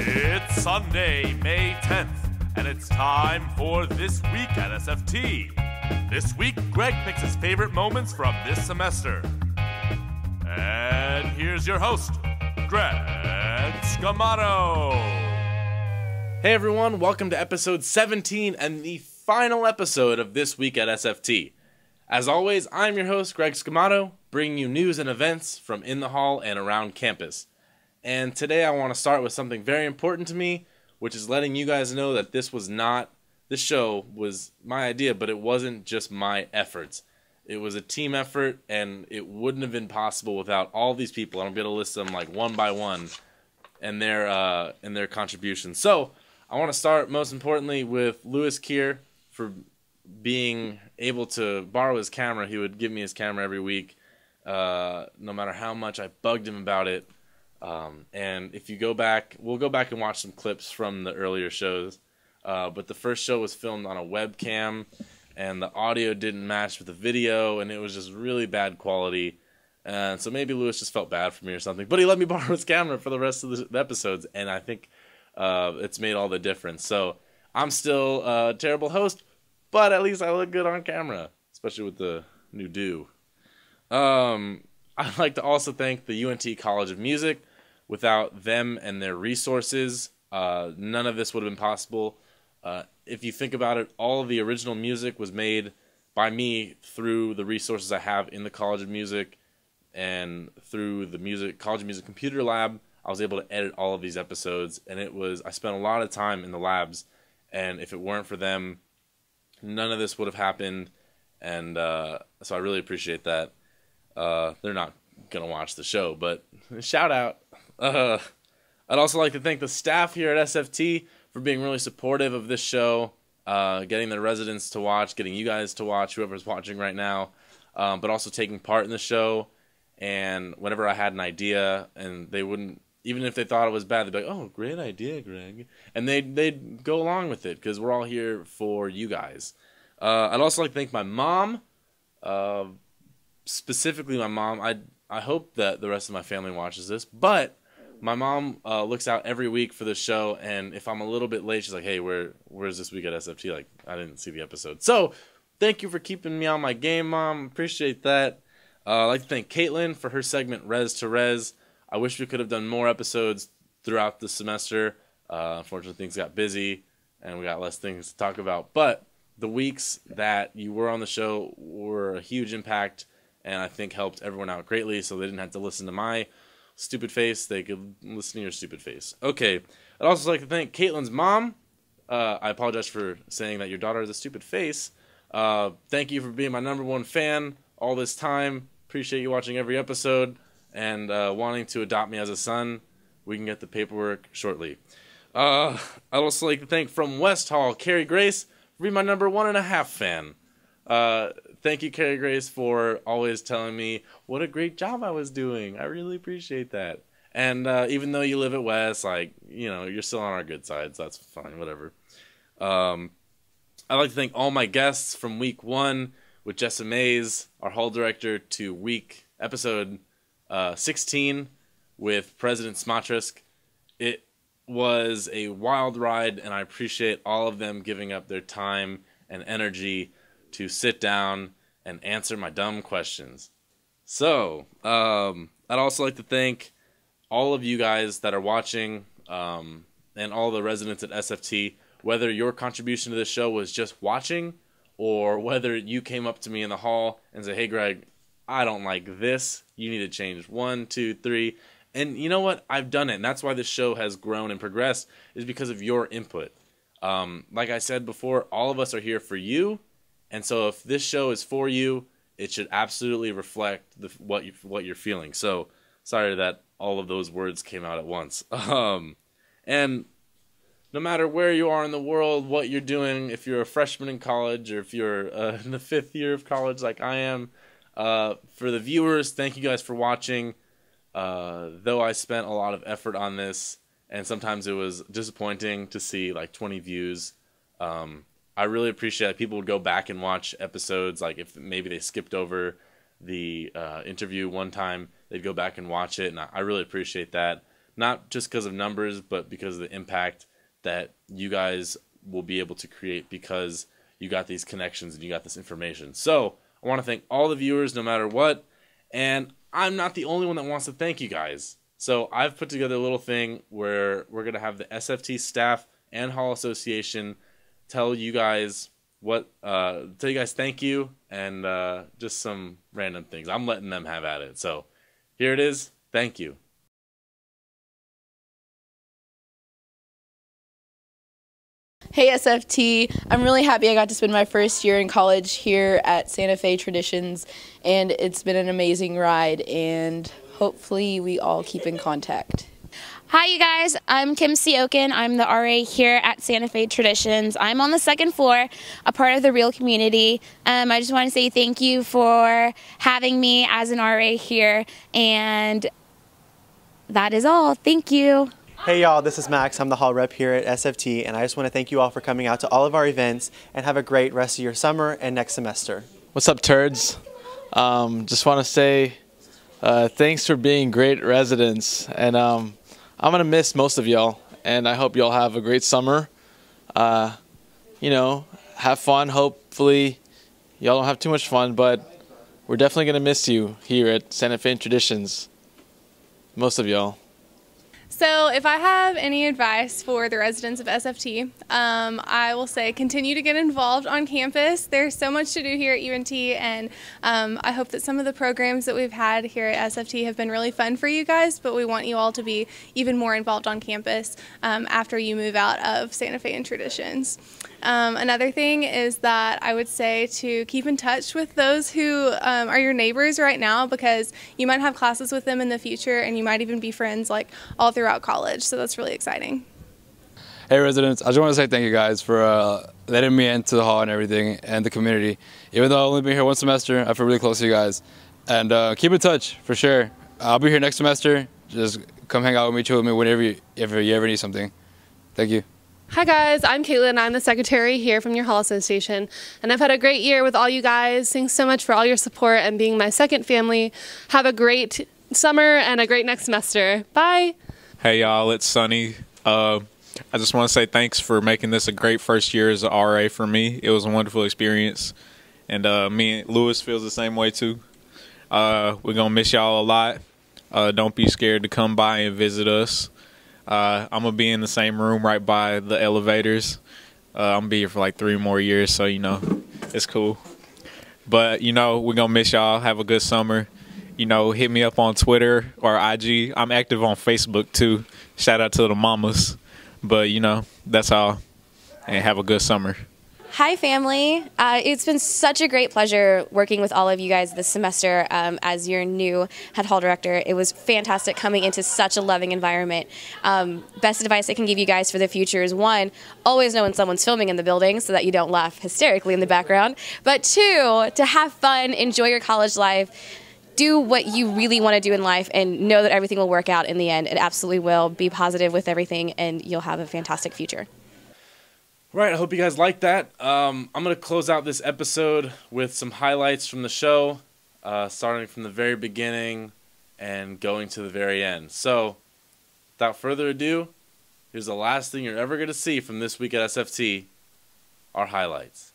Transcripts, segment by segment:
It's Sunday, May 10th, and it's time for This Week at SFT. This week, Greg picks his favorite moments from this semester. And here's your host, Greg Scamato. Hey everyone, welcome to episode 17 and the final episode of This Week at SFT. As always, I'm your host, Greg Scamato, bringing you news and events from in the hall and around campus. And today I want to start with something very important to me, which is letting you guys know that this show was my idea, but it wasn't just my efforts. It was a team effort, and it wouldn't have been possible without all these people. I don't be able to list them like one by one and their contributions. So I want to start most importantly with Lewis Keir for being able to borrow his camera. He would give me his camera every week, no matter how much I bugged him about it. And if you go back, we'll go back and watch some clips from the earlier shows. But the first show was filmed on a webcam, and the audio didn't match with the video, and it was just really bad quality. And so maybe Lewis just felt bad for me or something. But he let me borrow his camera for the rest of the episodes, and I think it's made all the difference. So I'm still a terrible host, but at least I look good on camera, especially with the new do. I'd like to also thank the UNT College of Music. Without them and their resources, none of this would have been possible. If you think about it, all of the original music was made by me through the resources I have in the College of Music, and through the College of Music Computer Lab, I was able to edit all of these episodes, and I spent a lot of time in the labs, and if it weren't for them, none of this would have happened, and so I really appreciate that. They're not going to watch the show, but shout out. I'd also like to thank the staff here at SFT for being really supportive of this show, getting the residents to watch, getting you guys to watch, whoever's watching right now, but also taking part in the show. And whenever I had an idea, and they wouldn't, even if they thought it was bad, they'd be like, "Oh, great idea, Greg," and they'd go along with it because we're all here for you guys. I'd also like to thank my mom, specifically my mom. I hope that the rest of my family watches this, but my mom looks out every week for the show, and if I'm a little bit late, she's like, "Hey, where's This Week at SFT? Like, I didn't see the episode." So, thank you for keeping me on my game, Mom. Appreciate that. I'd like to thank Caitlin for her segment, Res to Res. I wish we could have done more episodes throughout the semester. Unfortunately, things got busy, and we got less things to talk about. But the weeks that you were on the show were a huge impact, and I think helped everyone out greatly, so they didn't have to listen to my stupid face. They could listen to your stupid face. Okay. I'd also like to thank Caitlin's mom. I apologize for saying that your daughter has a stupid face. Thank you for being my number one fan all this time. Appreciate you watching every episode and wanting to adopt me as a son. We can get the paperwork shortly. I'd also like to thank from West Hall, Carrie Grace, for being my number 1.5 fan. Thank you, Carrie Grace, for always telling me what a great job I was doing. I really appreciate that. And even though you live at West, like, you're still on our good side, so that's fine, whatever. I'd like to thank all my guests from week 1 with Jessa Mays, our hall director, to episode 16 with President Smatrisk. It was a wild ride, and I appreciate all of them giving up their time and energy to sit down and answer my dumb questions. So, I'd also like to thank all of you guys that are watching, and all the residents at SFT, whether your contribution to this show was just watching, or whether you came up to me in the hall and said, "Hey Greg, I don't like this. You need to change 1, 2, 3. And you know what? I've done it, and that's why this show has grown and progressed, is because of your input. Like I said before, all of us are here for you. And so if this show is for you, it should absolutely reflect what you're feeling. So sorry that all of those words came out at once. And no matter where you are in the world, what you're doing, if you're a freshman in college or if you're in the 5th year of college like I am, for the viewers, thank you guys for watching. Though I spent a lot of effort on this, and sometimes it was disappointing to see like 20 views, I really appreciate that people would go back and watch episodes. Like if maybe they skipped over the interview one time, they'd go back and watch it, and I really appreciate that. not just because of numbers, but because of the impact that you guys will be able to create because you got these connections and you got this information. So I want to thank all the viewers no matter what, and I'm not the only one that wants to thank you guys. So I've put together a little thing where we're going to have the SFT staff and Hall Association tell you guys thank you and just some random things. I'm letting them have at it. So here it is. Thank you. Hey SFT, I'm really happy I got to spend my first year in college here at Santa Fe Traditions, and it's been an amazing ride, and hopefully we all keep in contact. Hi you guys, I'm Kim Siokin. I'm the RA here at Santa Fe Traditions. I'm on the second floor, a part of the real community. I just want to say thank you for having me as an RA here, and that is all. Thank you. Hey y'all, this is Max. I'm the hall rep here at SFT, and I just want to thank you all for coming out to all of our events, and have a great rest of your summer and next semester. What's up, turds? Just want to say thanks for being great residents, and I'm going to miss most of y'all, and I hope y'all have a great summer. Have fun. Hopefully y'all don't have too much fun, but we're definitely going to miss you here at Santa Fe Traditions, most of y'all. So if I have any advice for the residents of SFT, I will say continue to get involved on campus. There's so much to do here at UNT, and I hope that some of the programs that we've had here at SFT have been really fun for you guys, but we want you all to be even more involved on campus after you move out of Santa Fe and Traditions. Another thing is that I would say to keep in touch with those who are your neighbors right now, because you might have classes with them in the future, and you might even be friends like all throughout college, so that's really exciting. Hey residents, I just want to say thank you guys for letting me into the hall and everything and the community. Even though I've only been here one semester, I feel really close to you guys. And keep in touch for sure. I'll be here next semester. Just come hang out with me, chill with me whenever you ever need something. Thank you. Hi guys, I'm Caitlin. I'm the secretary here from your Hall Association, and I've had a great year with all you guys. Thanks so much for all your support and being my second family. Have a great summer and a great next semester. Bye. Hey y'all, it's Sunny. I just want to say thanks for making this a great first year as a RA for me. It was a wonderful experience, and me and Lewis feels the same way too. We're gonna miss y'all a lot. Don't be scared to come by and visit us. I'm gonna be in the same room right by the elevators. I'm gonna be here for like 3 more years, so it's cool. But we're gonna miss y'all. Have a good summer. Hit me up on Twitter or IG. I'm active on Facebook too. Shout out to the mamas. But that's all. And have a good summer. Hi family. It's been such a great pleasure working with all of you guys this semester as your new head hall director. It was fantastic coming into such a loving environment. Best advice I can give you guys for the future is 1, always know when someone's filming in the building so that you don't laugh hysterically in the background. But 2, to have fun, enjoy your college life, do what you really want to do in life, and know that everything will work out in the end. It absolutely will. Be positive with everything, and you'll have a fantastic future. Right, I hope you guys like that. I'm going to close out this episode with some highlights from the show, starting from the very beginning and going to the very end. So, without further ado, here's the last thing you're ever going to see from this week at SFT, our highlights.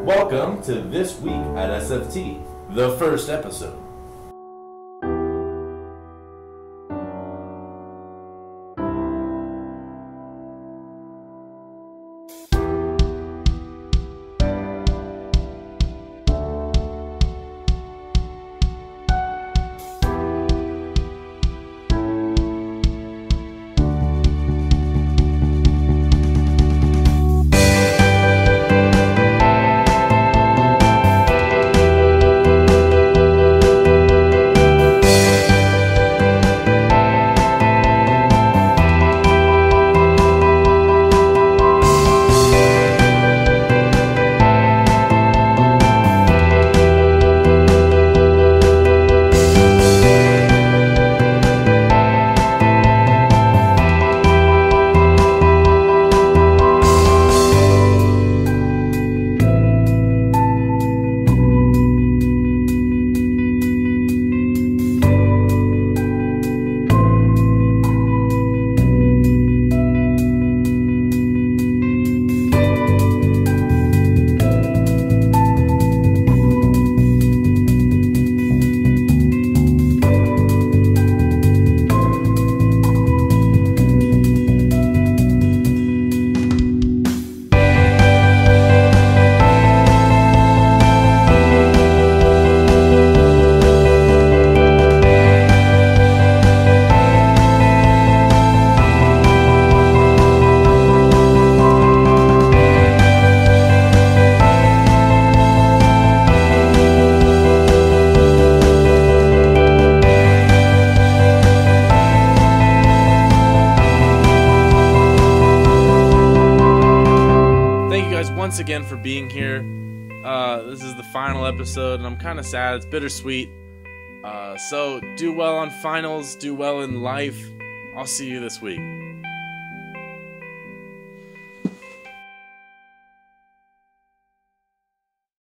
Welcome to This Week at SFT, the first episode. once again for being here. This is the final episode, and I'm kind of sad. It's bittersweet. So do well on finals. Do well in life. I'll see you this week.